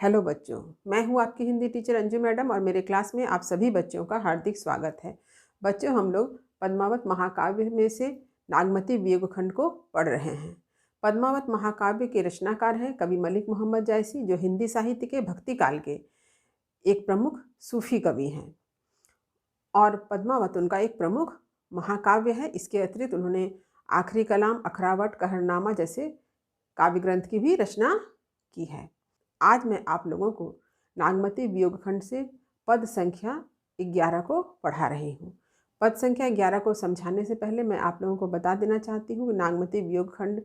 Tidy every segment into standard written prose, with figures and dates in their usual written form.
Hello बच्चों, मैं हूँ आपकी हिंदी टीचर अंजू मैडम और मेरे क्लास में आप सभी बच्चों का हार्दिक स्वागत है। बच्चों, हम लोग पद्मावत महाकाव्य में से नागमती वियोग खंड को पढ़ रहे हैं। पद्मावत महाकाव्य के रचनाकार हैं कवि मलिक मोहम्मद जायसी, जो हिंदी साहित्य के भक्ति काल के एक प्रमुख सूफी कवि हैं और पद्मावत उनका एक प्रमुख महाकाव्य है। इसके अतिरिक्त उन्होंने आखिरी कलाम, अखरावट, कहरनामा जैसे काव्य ग्रंथ की भी रचना की है। आज मैं आप लोगों को नागमती वियोग खंड से पद संख्या 11 को पढ़ा रही हूँ। पद संख्या 11 को समझाने से पहले मैं आप लोगों को बता देना चाहती हूँ कि नागमती वियोग खंड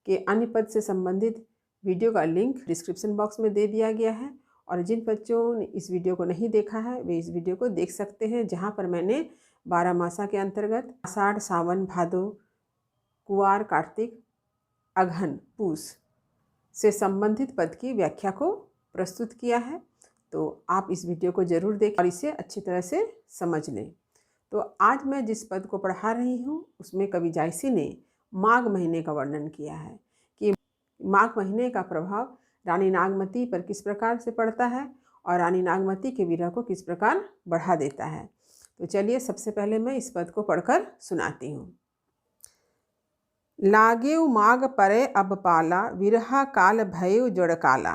के अन्य पद से संबंधित वीडियो का लिंक डिस्क्रिप्शन बॉक्स में दे दिया गया है और जिन बच्चों ने इस वीडियो को नहीं देखा है वे इस वीडियो को देख सकते हैं, जहाँ पर मैंने 12 मासा के अंतर्गत आषाढ़, सावन, भादो, कुआर, कार्तिक, अगहन, पूस से संबंधित पद की व्याख्या को प्रस्तुत किया है। तो आप इस वीडियो को ज़रूर देखें और इसे अच्छी तरह से समझ लें। तो आज मैं जिस पद को पढ़ा रही हूँ उसमें कवि जायसी ने माघ महीने का वर्णन किया है कि माघ महीने का प्रभाव रानी नागमती पर किस प्रकार से पड़ता है और रानी नागमती के विरह को किस प्रकार बढ़ा देता है। तो चलिए सबसे पहले मैं इस पद को पढ़कर सुनाती हूँ। लागेउ माघ परे अब पाला, विरहा काल भयउ जड़ काला।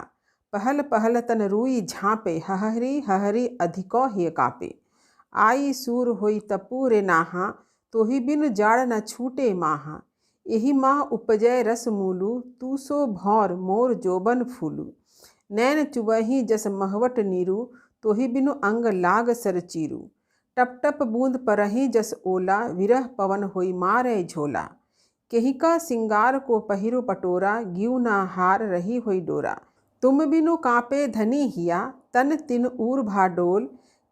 पहल पहल तन रुई झाँपे, हहरी हहरी अधिको हिय कापे। आई सूर होई तपूरे नाहा, तोहि बिनु जाड़ न छूटे माहा। एहि माह उपजय रस मूलु, तू सो भौर मोर जोबन फूलु। नैन चुबही जस महवट नीरु, तोहि बिनु अंग लाग सर चीरु। टप टप बूंद परही जस ओला, विरह पवन होई मारे झोला। केहिका सिंगार को पहिरो पटोरा, गिऊ ना हार रही हुई डोरा। तुम बिनु कांपे धनी हिया, तन तिन ऊर भाडोल।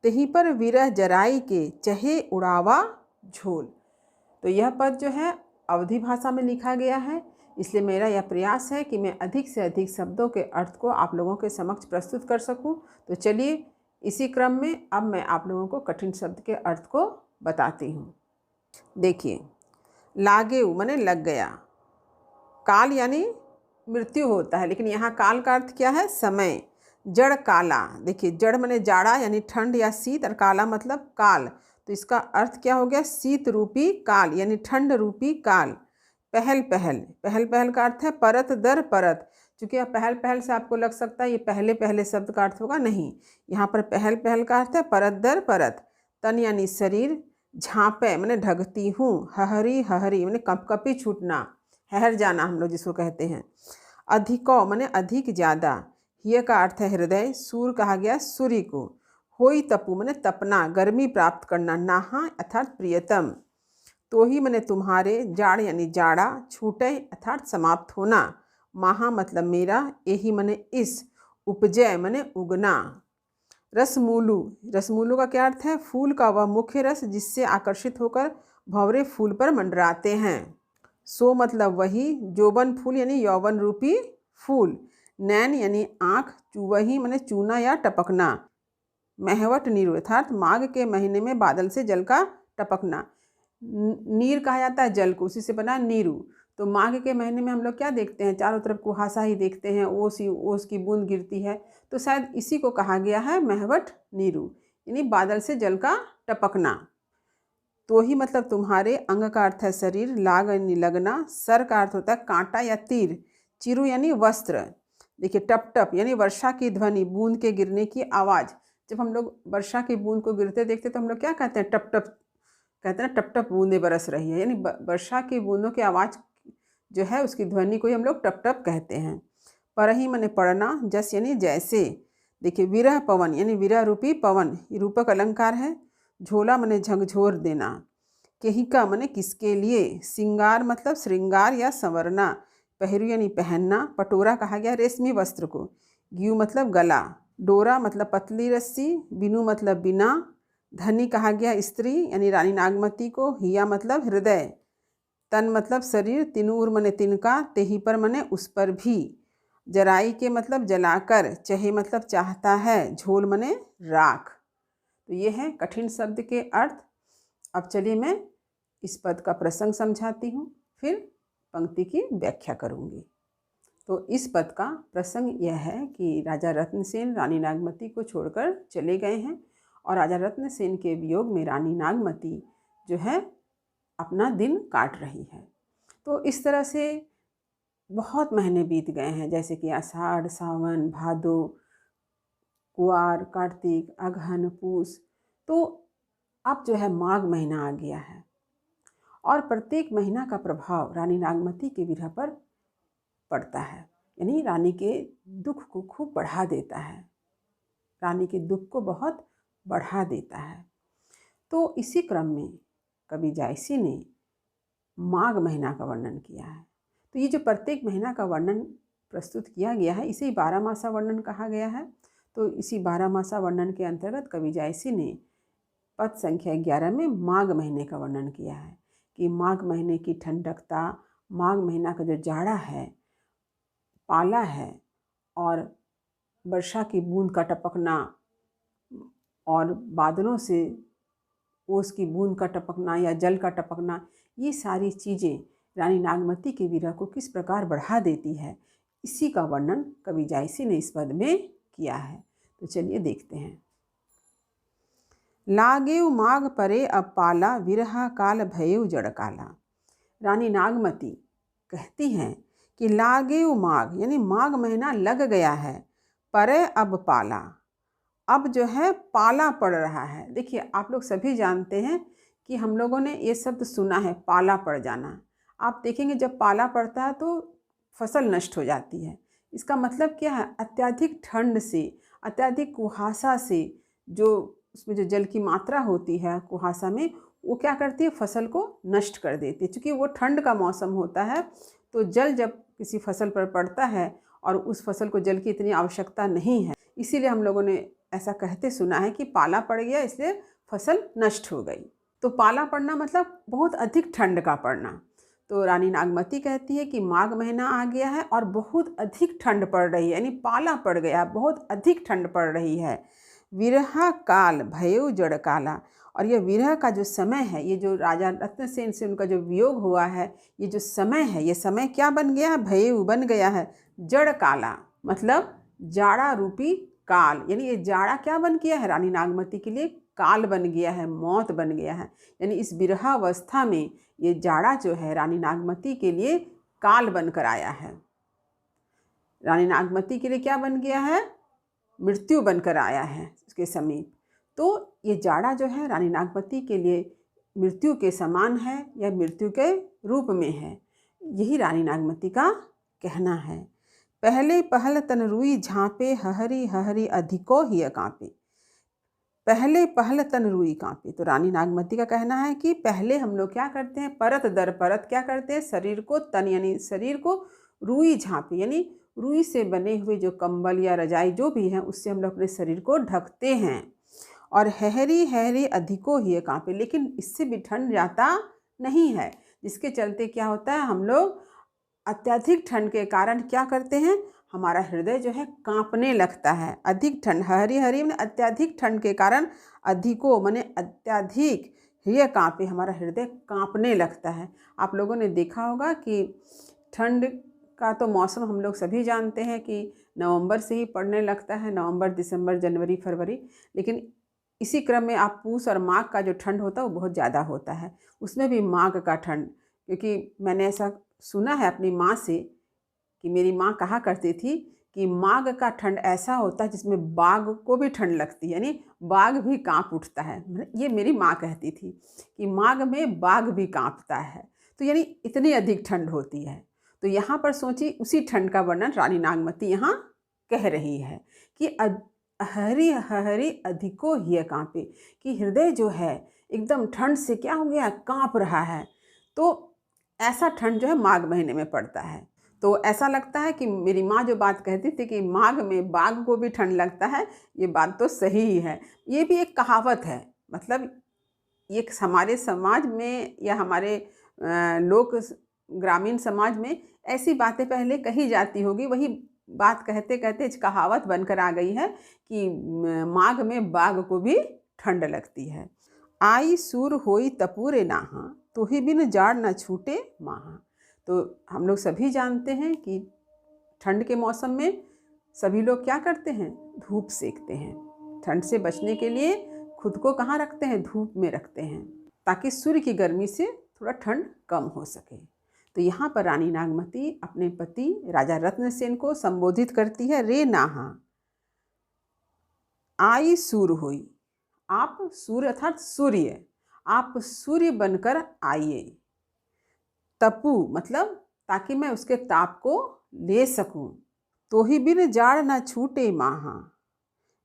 तहीं पर विरह जराई के, चहे उड़ावा झोल। तो यह पद जो है अवधी भाषा में लिखा गया है, इसलिए मेरा यह प्रयास है कि मैं अधिक से अधिक शब्दों के अर्थ को आप लोगों के समक्ष प्रस्तुत कर सकूं। तो चलिए इसी क्रम में अब मैं आप लोगों को कठिन शब्द के अर्थ को बताती हूँ। देखिए, लागेउ माने लग गया, काल यानी मृत्यु होता है, लेकिन यहाँ काल का अर्थ क्या है? समय। जड़ काला, देखिए जड़ माने जाड़ा यानी ठंड या शीत और काला मतलब काल, तो इसका अर्थ क्या हो गया? शीत रूपी काल यानी ठंड रूपी काल। पहल पहल, पहल पहल का अर्थ है परत दर परत। चूँकि यह पहल पहल से आपको लग सकता है ये पहले पहले शब्द का अर्थ होगा, नहीं, यहाँ पर पहल पहल का अर्थ है परत दर परत। तन यानी शरीर, झाँपे मैंने ढकती हूँ, हहरी हहरी मैंने कपकपी छूटना, हहर जाना हम लोग जिसको कहते हैं। अधिको मैंने अधिक ज़्यादा, हिय का अर्थ है हृदय, सूर कहा गया सूर्य को। होई तपु मैंने तपना, गर्मी प्राप्त करना, नाहा अर्थात प्रियतम। तो ही मैंने तुम्हारे, जाड़ यानी जाड़ा, छूटे अर्थात समाप्त होना, माहा मतलब मेरा, यही मैंने इस, उपजय मैंने उगना। रसमूलु, रसमूलु का क्या अर्थ है? फूल का वह मुख्य रस जिससे आकर्षित होकर भंवरे फूल पर मंडराते हैं। सो मतलब वही, जोबन फूल यानी यौवन रूपी फूल। नैन यानी आँख, चुवही माने चूना या टपकना। महवट नीरु अर्थात माघ के महीने में बादल से जल का टपकना। नीर कहा जाता है जल को, उसी से बना नीरू। तो माघ के महीने में हम लोग क्या देखते हैं? चारों तरफ कुहासा ही देखते हैं, ओस की बूंद गिरती है, तो शायद इसी को कहा गया है महवट नीरू, यानी बादल से जल का टपकना। तो ही मतलब तुम्हारे, अंग का अर्थ है शरीर, लाग यानी लगना, सर का अर्थ होता है कांटा या तीर, चिरू यानी वस्त्र। देखिए टप टप यानी वर्षा की ध्वनि, बूंद के गिरने की आवाज़। जब हम लोग वर्षा की बूंद को गिरते देखते तो हम लोग क्या कहते हैं? टप टप कहते हैं ना, टप टप बूंदें बरस रही है, यानी वर्षा की बूंदों की आवाज़ जो है उसकी ध्वनि को ही हम लोग टप टप कहते हैं। परही माने पड़ना, जस यानी जैसे। देखिए विरह पवन यानी विरह रूपी पवन, ये रूपक अलंकार है। झोला माने झकझोर देना। केहिका माने किसके लिए। सिंगार मतलब श्रृंगार या संवरना। पहरू यानी पहनना। पटोरा कहा गया रेशमी वस्त्र को। ग्यू मतलब गला। डोरा मतलब पतली रस्सी। बिनु मतलब बिना। धनी कहा गया स्त्री यानी रानी नागमती को। हिया मतलब हृदय। तन मतलब शरीर। तिनूर मने तिनका। तेही पर मने उस पर भी। जराई के मतलब जलाकर। चहे मतलब चाहता है। झोल मने राख। तो ये है कठिन शब्द के अर्थ। अब चलिए मैं इस पद का प्रसंग समझाती हूँ, फिर पंक्ति की व्याख्या करूँगी। तो इस पद का प्रसंग यह है कि राजा रत्नसेन रानी नागमती को छोड़कर चले गए हैं और राजा रत्नसेन के वियोग में रानी नागमती जो है अपना दिन काट रही है। तो इस तरह से बहुत महीने बीत गए हैं, जैसे कि आषाढ़, सावन, भादो, कुआर, कार्तिक, अगहन, पूस, तो अब जो है माघ महीना आ गया है और प्रत्येक महीना का प्रभाव रानी नागमती के विरह पर पड़ता है, यानी रानी के दुख को खूब बढ़ा देता है, रानी के दुख को बहुत बढ़ा देता है। तो इसी क्रम में कवि जायसी ने माघ महीना का वर्णन किया है। तो ये जो प्रत्येक महीना का वर्णन प्रस्तुत किया गया है इसे 12 मासा वर्णन कहा गया है। तो इसी 12 मासा वर्णन के अंतर्गत कवि जायसी ने पद संख्या 11 में माघ महीने का वर्णन किया है कि माघ महीने की ठंडकता, माघ महीना का जो जाड़ा है, पाला है और वर्षा की बूंद का टपकना और बादलों से ओस की बूंद का टपकना या जल का टपकना, ये सारी चीज़ें रानी नागमती के विरह को किस प्रकार बढ़ा देती है, इसी का वर्णन कवि जायसी ने इस पद में किया है। तो चलिए देखते हैं। लागेउ माघ परे अब पाला, विरहा काल भयेउ जड़ काला। रानी नागमती कहती हैं कि लागेउ माघ यानी माघ महीना लग गया है, परे अब पाला, अब जो है पाला पड़ रहा है। देखिए, आप लोग सभी जानते हैं कि हम लोगों ने ये शब्द सुना है, पाला पड़ जाना। आप देखेंगे जब पाला पड़ता है तो फसल नष्ट हो जाती है। इसका मतलब क्या है? अत्यधिक ठंड से, अत्यधिक कुहासा से, जो उसमें जो जल की मात्रा होती है कुहासा में, वो क्या करती है? फसल को नष्ट कर देती है। चूँकि वो ठंड का मौसम होता है तो जल जब किसी फसल पर पड़ता है और उस फसल को जल की इतनी आवश्यकता नहीं है, इसीलिए हम लोगों ने ऐसा कहते सुना है कि पाला पड़ गया इसलिए फसल नष्ट हो गई। तो पाला पड़ना मतलब बहुत अधिक ठंड का पड़ना। तो रानी नागमती कहती है कि माघ महीना आ गया है और बहुत अधिक ठंड पड़ रही है, यानी पाला पड़ गया, बहुत अधिक ठंड पड़ रही है। विरहा काल भयेउ जड़ काला, और यह विरह का जो समय है, ये जो राजा रत्नसेन से उनका जो वियोग हुआ है, ये जो समय है, ये समय क्या बन गया है? भयेउ बन गया है, जड़ काला मतलब जाड़ा रूपी काल, यानी ये जाड़ा क्या बन गया है? रानी नागमती के लिए काल बन गया है, मौत बन गया है। यानी इस विरहावस्था में ये जाड़ा जो है रानी नागमती के लिए काल बनकर आया है। रानी नागमती के लिए क्या बन गया है? मृत्यु बनकर आया है उसके समीप। तो ये जाड़ा जो है रानी नागमती के लिए मृत्यु के समान है या मृत्यु के रूप में है, यही रानी नागमती का कहना है। पहले पहल तन रुई झाँपे, हहरी हहरी अधिको हिय काँपे। पहले पहल तन रुई काँपे, तो रानी नागमती का कहना है कि पहले हम लोग क्या करते हैं? परत दर परत क्या करते हैं? शरीर को तन यानी शरीर को रुई झाँपे, यानी रुई से बने हुए जो कंबल या रजाई जो भी है उससे हम लोग अपने शरीर को ढकते हैं। और हहरी हहरी अधिको हिय काँपे, लेकिन इससे भी ठंड जाता नहीं है, जिसके चलते क्या होता है? हम लोग अत्यधिक ठंड के कारण क्या करते हैं? हमारा हृदय जो है कांपने लगता है। अधिक ठंड, हरी हरी में अत्यधिक ठंड के कारण, अधिको माने अत्यधिक, हिय काँपे हमारा हृदय कांपने लगता है। आप लोगों ने देखा होगा कि ठंड का तो मौसम हम लोग सभी जानते हैं कि नवंबर से ही पड़ने लगता है, नवंबर, दिसंबर, जनवरी, फरवरी, लेकिन इसी क्रम में आप पूस और माघ का जो ठंड होता है वो बहुत ज़्यादा होता है। उसमें भी माघ का ठंड, क्योंकि मैंने ऐसा सुना है अपनी माँ से कि मेरी माँ कहा करती थी कि माघ का ठंड ऐसा होता है जिसमें बाघ को भी ठंड लगती है, यानी बाघ भी कांप उठता है। ये मेरी माँ कहती थी कि माघ में बाघ भी कांपता है, तो यानी इतनी अधिक ठंड होती है। तो यहाँ पर सोचिए उसी ठंड का वर्णन रानी नागमती यहाँ कह रही है कि हरी हरी अधिको हिय काँपे, कि हृदय जो है एकदम ठंड से क्या हो गया? काँप रहा है। तो ऐसा ठंड जो है माघ महीने में पड़ता है। तो ऐसा लगता है कि मेरी माँ जो बात कहती थी कि माघ में बाघ को भी ठंड लगता है, ये बात तो सही ही है। ये भी एक कहावत है, मतलब ये हमारे समाज में या हमारे लोक ग्रामीण समाज में ऐसी बातें पहले कही जाती होगी, वही बात कहते कहते कहावत बनकर आ गई है कि माघ में बाघ को भी ठंड लगती है। आई सूर होई तपूरे नाहा, तुही बिन जाड़ न छूटे माहा। तो हम लोग सभी जानते हैं कि ठंड के मौसम में सभी लोग क्या करते हैं, धूप सेकते हैं। ठंड से बचने के लिए खुद को कहाँ रखते हैं, धूप में रखते हैं, ताकि सूर्य की गर्मी से थोड़ा ठंड कम हो सके। तो यहाँ पर रानी नागमती अपने पति राजा रत्नसेन को संबोधित करती है, रे नाहा आई सूर हुई। आप सूर्य अर्थात सूर्य, आप सूर्य बनकर आइए। तपु मतलब ताकि मैं उसके ताप को ले सकूं। तो ही बिन जाड़ न छूटे माहा।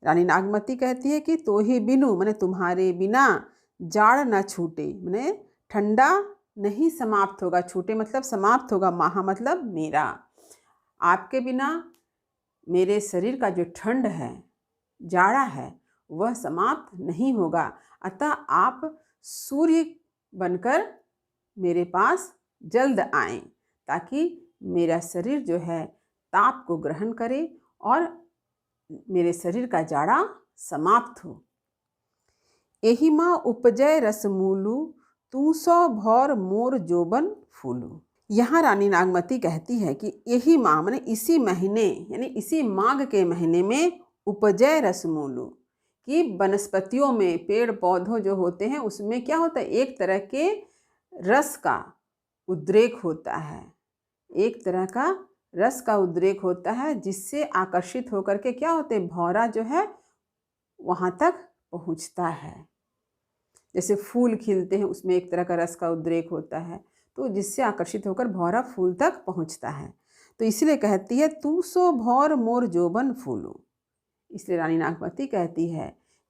रानी नागमती कहती है कि तो ही बिनु माने तुम्हारे बिना जाड़ न छूटे, माने ठंडा नहीं समाप्त होगा, छूटे मतलब समाप्त होगा, माहा मतलब मेरा। आपके बिना मेरे शरीर का जो ठंड है, जाड़ा है, वह समाप्त नहीं होगा। अतः आप सूर्य बनकर मेरे पास जल्द आएं, ताकि मेरा शरीर जो है ताप को ग्रहण करे और मेरे शरीर का जाड़ा समाप्त हो। एहि माँ उपजय रसमूलु, तू सौ भौर मोर जोबन फूलू। यहाँ रानी नागमती कहती है कि यही माह माने इसी महीने यानी इसी माघ के महीने में उपजय रसमूलु कि वनस्पतियों में, पेड़ पौधों जो होते हैं उसमें क्या होता है, एक तरह के रस का उद्रेक होता है, एक तरह का रस का उद्रेक होता है, जिससे आकर्षित होकर के क्या होते हैं, भौरा जो है वहाँ तक पहुँचता है। जैसे फूल खिलते हैं उसमें एक तरह का रस का उद्रेक होता है, तो जिससे आकर्षित होकर भौरा फूल तक पहुँचता है। तो इसलिए कहती है तू सो भौर मोर जोबन फूलू। इसलिए रानी नागमती कहती है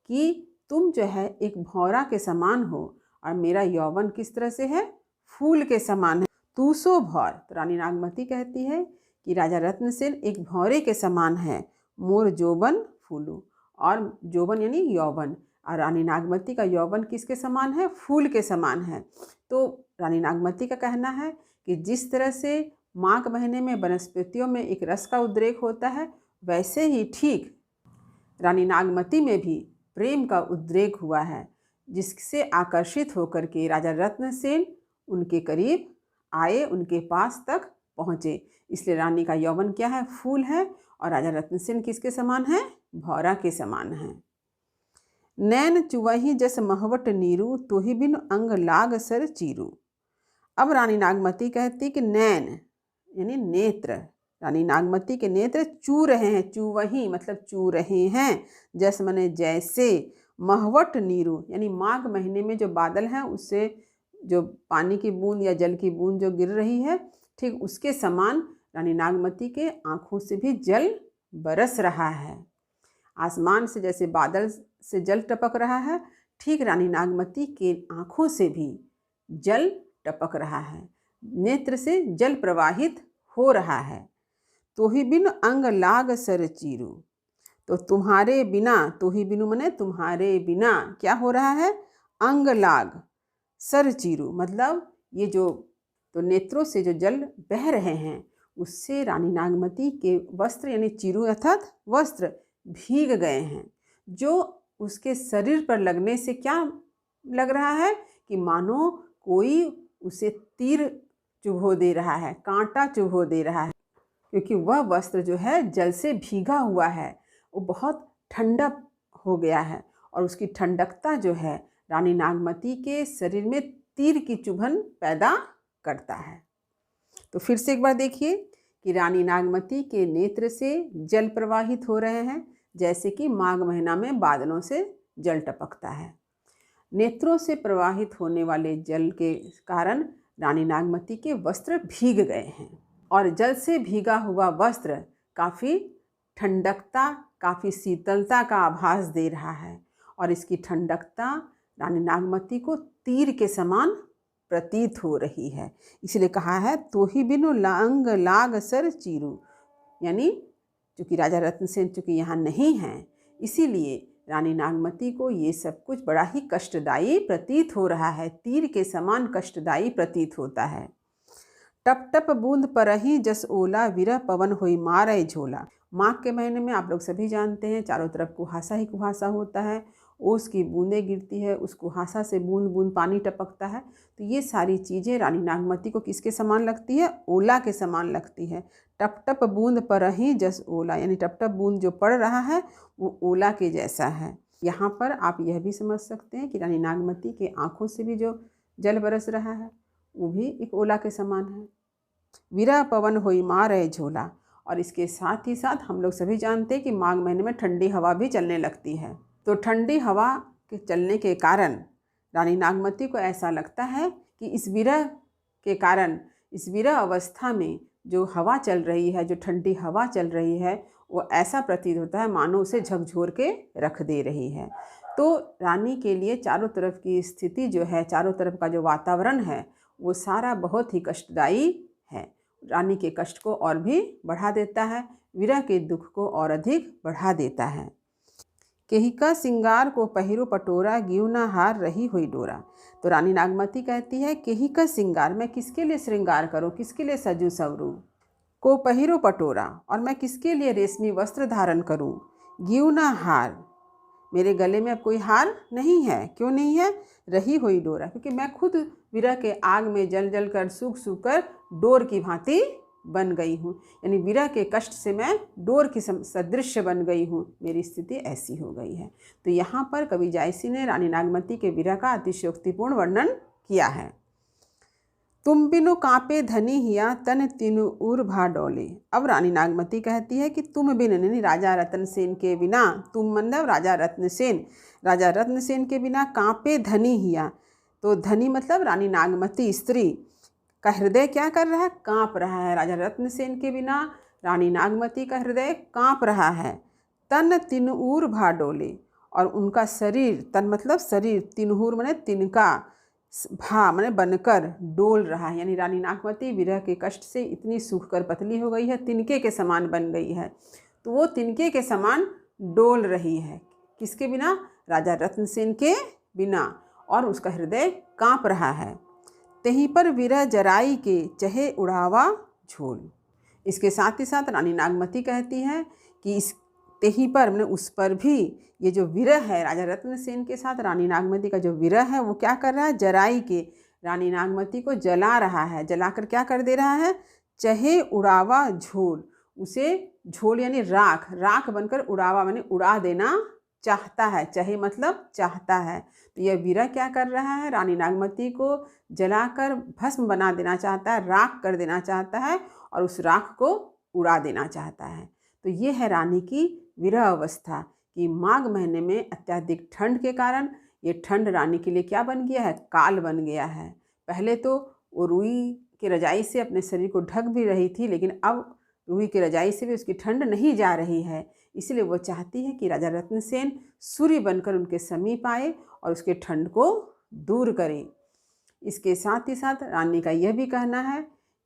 कि तुम जो है एक भौरा के समान हो और मेरा यौवन किस तरह से है, फूल के समान है। तू सो भौर, तो रानी नागमती कहती है कि राजा रत्नसेन एक भौरे के समान है, मोर जोबन फूलू, और जोबन यानी यौवन, और रानी नागमती का यौवन किसके समान है, फूल के समान है। तो रानी नागमती का कहना है कि जिस तरह से माघ महीने में वनस्पतियों में एक रस का उद्रेक होता है, वैसे ही ठीक रानी नागमती में भी प्रेम का उद्रेक हुआ है, जिससे आकर्षित होकर के राजा रत्नसेन उनके करीब आए, उनके पास तक पहुँचे। इसलिए रानी का यौवन क्या है, फूल है, और राजा रत्नसेन किसके समान है, भौरा के समान है। नैन चुवही जस महवट नीरू, तोहि बिन अंग लाग सर चीरू। अब रानी नागमती कहती कि नैन यानी नेत्र, रानी नागमती के नेत्र चू रहे हैं, चुवही मतलब चू रहे हैं, जस माने जैसे, महवट नीरू यानी माघ महीने में जो बादल हैं उससे जो पानी की बूंद या जल की बूंद जो गिर रही है, ठीक उसके समान रानी नागमती के आँखों से भी जल बरस रहा है। आसमान से जैसे बादल से जल टपक रहा है, ठीक रानी नागमती के आँखों से भी जल टपक रहा है, नेत्र से जल प्रवाहित हो रहा है। तो ही बिन अंग लाग सर चीरू, तो तुम्हारे बिना, तो ही बिनु मने तुम्हारे बिना क्या हो रहा है, अंग लाग सर चीरू मतलब ये जो तो नेत्रों से जो जल बह रहे हैं उससे रानी नागमती के वस्त्र यानी चीरू अर्थात वस्त्र भीग गए हैं, जो उसके शरीर पर लगने से क्या लग रहा है कि मानो कोई उसे तीर चुभो दे रहा है, कांटा चुभो दे रहा है, क्योंकि वह वस्त्र जो है जल से भीगा हुआ है, वो बहुत ठंडा हो गया है, और उसकी ठंडकता जो है रानी नागमती के शरीर में तीर की चुभन पैदा करता है। तो फिर से एक बार देखिए कि रानी नागमती के नेत्र से जल प्रवाहित हो रहे हैं, जैसे कि माघ महीना में बादलों से जल टपकता है। नेत्रों से प्रवाहित होने वाले जल के कारण रानी नागमती के वस्त्र भीग गए हैं, और जल से भीगा हुआ वस्त्र काफ़ी ठंडकता, काफ़ी शीतलता का आभास दे रहा है, और इसकी ठंडकता रानी नागमती को तीर के समान प्रतीत हो रही है। इसलिए कहा है तो ही बिनु अंग लाग सर चीरू, यानी चूँकि राजा रत्नसेन चूँकि यहाँ नहीं हैं, इसीलिए रानी नागमती को ये सब कुछ बड़ा ही कष्टदायी प्रतीत हो रहा है, तीर के समान कष्टदायी प्रतीत होता है। टप टप बूंद परही जस ओला, विरह पवन होई मारै झोला। माघ के महीने में आप लोग सभी जानते हैं चारों तरफ कुहासा ही कुहासा होता है, ओस की बूंदें गिरती है, उस कुहासा से बूंद बूंद पानी टपकता है। तो ये सारी चीज़ें रानी नागमती को किसके समान लगती है? ओला के समान लगती है। टप टप बूंद परहि जस ओला, यानी टप टप बूंद जो पड़ रहा है वो ओला के जैसा है। यहाँ पर आप यह भी समझ सकते हैं कि रानी नागमती के आँखों से भी जो जल बरस रहा है वो भी एक ओला के समान है। विरह पवन होई मारै झोला। और इसके साथ ही साथ हम लोग सभी जानते हैं कि माघ महीने में ठंडी हवा भी चलने लगती है। तो ठंडी हवा के चलने के कारण रानी नागमती को ऐसा लगता है कि इस विरह के कारण, इस विरह अवस्था में जो हवा चल रही है, जो ठंडी हवा चल रही है, वो ऐसा प्रतीत होता है मानो उसे झकझोर के रख दे रही है। तो रानी के लिए चारों तरफ की स्थिति जो है, चारों तरफ का जो वातावरण है, वो सारा बहुत ही कष्टदायी है। रानी के कष्ट को और भी बढ़ा देता है, विरह के दुख को और अधिक बढ़ा देता है। केहिका सिंगार को पहिरो पटोरा, गियुना हार रही हुई डोरा। तो रानी नागमती कहती है केहिका सिंगार, मैं किसके लिए श्रृंगार करूं, किसके लिए सजू संवरूं। को पहिरो पटोरा, और मैं किसके लिए रेशमी वस्त्र धारण करूं। गियुना हार, मेरे गले में अब कोई हार नहीं है। क्यों नहीं है? रही हुई डोरा, क्योंकि मैं खुद विरह के आग में जल जल कर सूख सूख कर डोर की भांति बन गई हूँ। यानी विरह के कष्ट से मैं डोर की सदृश बन गई हूँ, मेरी स्थिति ऐसी हो गई है। तो यहाँ पर कवि जायसी ने रानी नागमती के विरह का अतिशयोक्तिपूर्ण वर्णन किया है। तुम बिनु कांपे धनी हिया, तन तीनु उर भा डोले। अब रानी नागमती कहती है कि तुम बिन, यानी राजा रत्नसेन के बिना, तुम मतलब राजा रत्नसेन, राजा रत्नसेन के बिना कांपे धनी हिया। तो धनी मतलब रानी नागमती स्त्री का हृदय क्या कर रहा है? कांप रहा है। राजा रत्नसेन के बिना रानी नागमती का हृदय कांप रहा है। तन तिनऊर भा डोले, और उनका शरीर, तन मतलब शरीर, तिनहूर माने तिनका, भा माने बनकर डोल रहा है। यानी रानी नागमती विरह के कष्ट से इतनी सूख कर पतली हो गई है, तिनके के समान बन गई है। तो वो तिनके के समान डोल रही है। किसके बिना? राजा रत्नसेन के बिना, और उसका हृदय कांप रहा है। तहीं पर विरह जराई के, चहे उड़ावा झोल। इसके साथ ही साथ रानी नागमती कहती है कि इस तहीं पर, मैंने उस पर भी ये जो विरह है, राजा रत्नसेन के साथ रानी नागमती का जो विरह है, वो क्या कर रहा है? जराई के, रानी नागमती को जला रहा है। जलाकर क्या कर दे रहा है? चहे उड़ावा झोल, उसे झोल यानी राख, राख बनकर उड़ावा माने उड़ा देना चाहता है। चहे मतलब चाहता है। तो यह विरह क्या कर रहा है? रानी नागमती को जलाकर भस्म बना देना चाहता है, राख कर देना चाहता है, और उस राख को उड़ा देना चाहता है। तो ये है रानी की विरह अवस्था कि माघ महीने में अत्यधिक ठंड के कारण ये ठंड रानी के लिए क्या बन गया है? काल बन गया है। पहले तो वो रुई की रजाई से अपने शरीर को ढक भी रही थी, लेकिन अब रुई की रजाई से भी उसकी ठंड नहीं जा रही है। इसलिए वो चाहती है कि राजा रत्नसेन सूर्य बनकर उनके समीप आए और उसके ठंड को दूर करे। इसके साथ ही साथ रानी का यह भी कहना है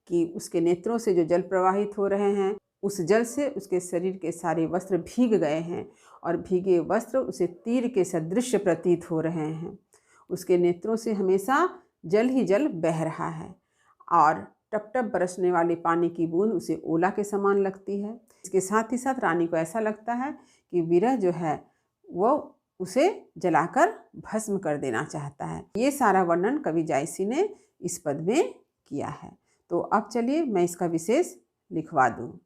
कि उसके नेत्रों से जो जल प्रवाहित हो रहे हैं, उस जल से उसके शरीर के सारे वस्त्र भीग गए हैं, और भीगे वस्त्र उसे तीर के सदृश प्रतीत हो रहे हैं। उसके नेत्रों से हमेशा जल ही जल बह रहा है, और टप टप बरसने वाले पानी की बूंद उसे ओला के समान लगती है। इसके साथ ही साथ रानी को ऐसा लगता है कि विरह जो है वो उसे जलाकर भस्म कर देना चाहता है। ये सारा वर्णन कवि जायसी ने इस पद में किया है। तो अब चलिए मैं इसका विशेष लिखवा दूँ।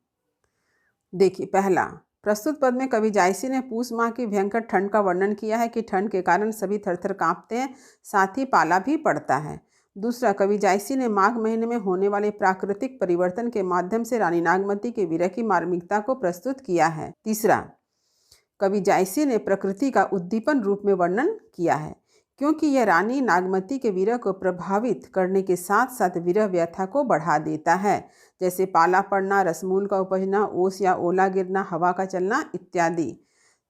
देखिए, पहला, प्रस्तुत पद में कवि जायसी ने पूस माह की भयंकर ठंड का वर्णन किया है कि ठंड के कारण सभी थरथर कांपते हैं, साथ ही पाला भी पड़ता है। दूसरा, कवि जायसी ने माघ महीने में होने वाले प्राकृतिक परिवर्तन के माध्यम से रानी नागमती के विरह की मार्मिकता को प्रस्तुत किया है। तीसरा, कवि जायसी ने प्रकृति का उद्दीपन रूप में वर्णन किया है, क्योंकि यह रानी नागमती के विरह को प्रभावित करने के साथ साथ विरह व्यथा को बढ़ा देता है, जैसे पाला पड़ना, रसमूल का उपजना, ओस या ओला गिरना, हवा का चलना इत्यादि।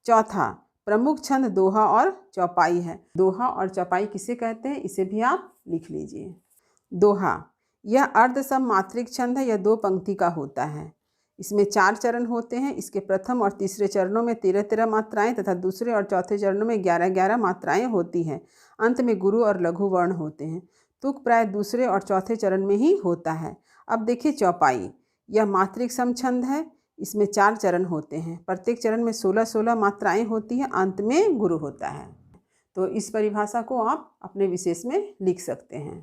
चौथा, प्रमुख छंद दोहा और चौपाई है। दोहा और चौपाई किसे कहते हैं, इसे भी आप लिख लीजिए। दोहा, यह अर्धसम मात्रिक छंद है। यह 2 पंक्ति का होता है। इसमें 4 चरण होते हैं। इसके प्रथम और तीसरे चरणों में 13-13 मात्राएं तथा दूसरे और चौथे चरणों में 11-11 मात्राएं होती हैं। अंत में गुरु और लघु वर्ण होते हैं। तुक प्राय दूसरे और चौथे चरण में ही होता है। अब देखिए चौपाई, यह मात्रिक सम छंद है। इसमें 4 चरण होते हैं। प्रत्येक चरण में 16-16 मात्राएं होती हैं। अंत में गुरु होता है। तो इस परिभाषा को आप अपने विशेष में लिख सकते हैं।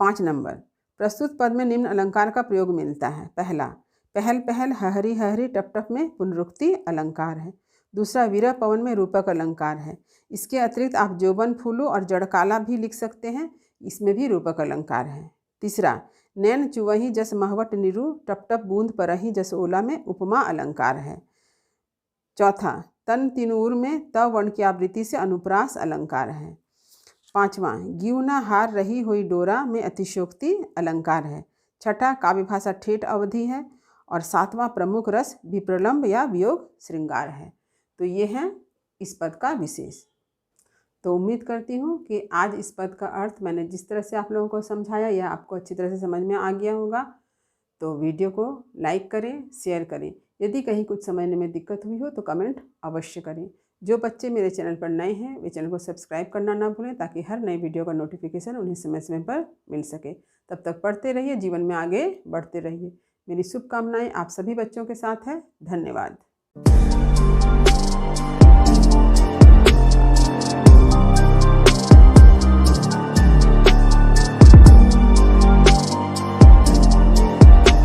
5 नंबर, प्रस्तुत पद में निम्न अलंकार का प्रयोग मिलता है। पहला, पहल पहल हहरी हहरी टप टप में पुनरुक्ति अलंकार है। दूसरा, विरह पवन में रूपक अलंकार है। इसके अतिरिक्त आप जोबन फूलो और जड़काला भी लिख सकते हैं, इसमें भी रूपक अलंकार है। तीसरा, नैन चुवही जस महवट निरु टप टप बूंद परही जस ओला में उपमा अलंकार है। चौथा, तन तिनूर में त वर्ण की आवृत्ति से अनुप्रास अलंकार है। 5वां, ग्यूना हार रही हुई डोरा में अतिशोक्ति अलंकार है। छठा, काव्य भाषा ठेठ अवधि है। और 7वां, प्रमुख रस विप्रलंब या वियोग श्रृंगार है। तो ये है इस पद का विशेष। तो उम्मीद करती हूँ कि आज इस पद का अर्थ मैंने जिस तरह से आप लोगों को समझाया यह आपको अच्छी तरह से समझ में आ गया होगा। तो वीडियो को लाइक करें, शेयर करें। यदि कहीं कुछ समझने में दिक्कत हुई हो तो कमेंट अवश्य करें। जो बच्चे मेरे चैनल पर नए हैं वे चैनल को सब्सक्राइब करना ना भूलें ताकि हर नई वीडियो का नोटिफिकेशन उन्हें समय समय पर मिल सके। तब तक पढ़ते रहिए, जीवन में आगे बढ़ते रहिए। मेरी शुभकामनाएं आप सभी बच्चों के साथ है। धन्यवाद।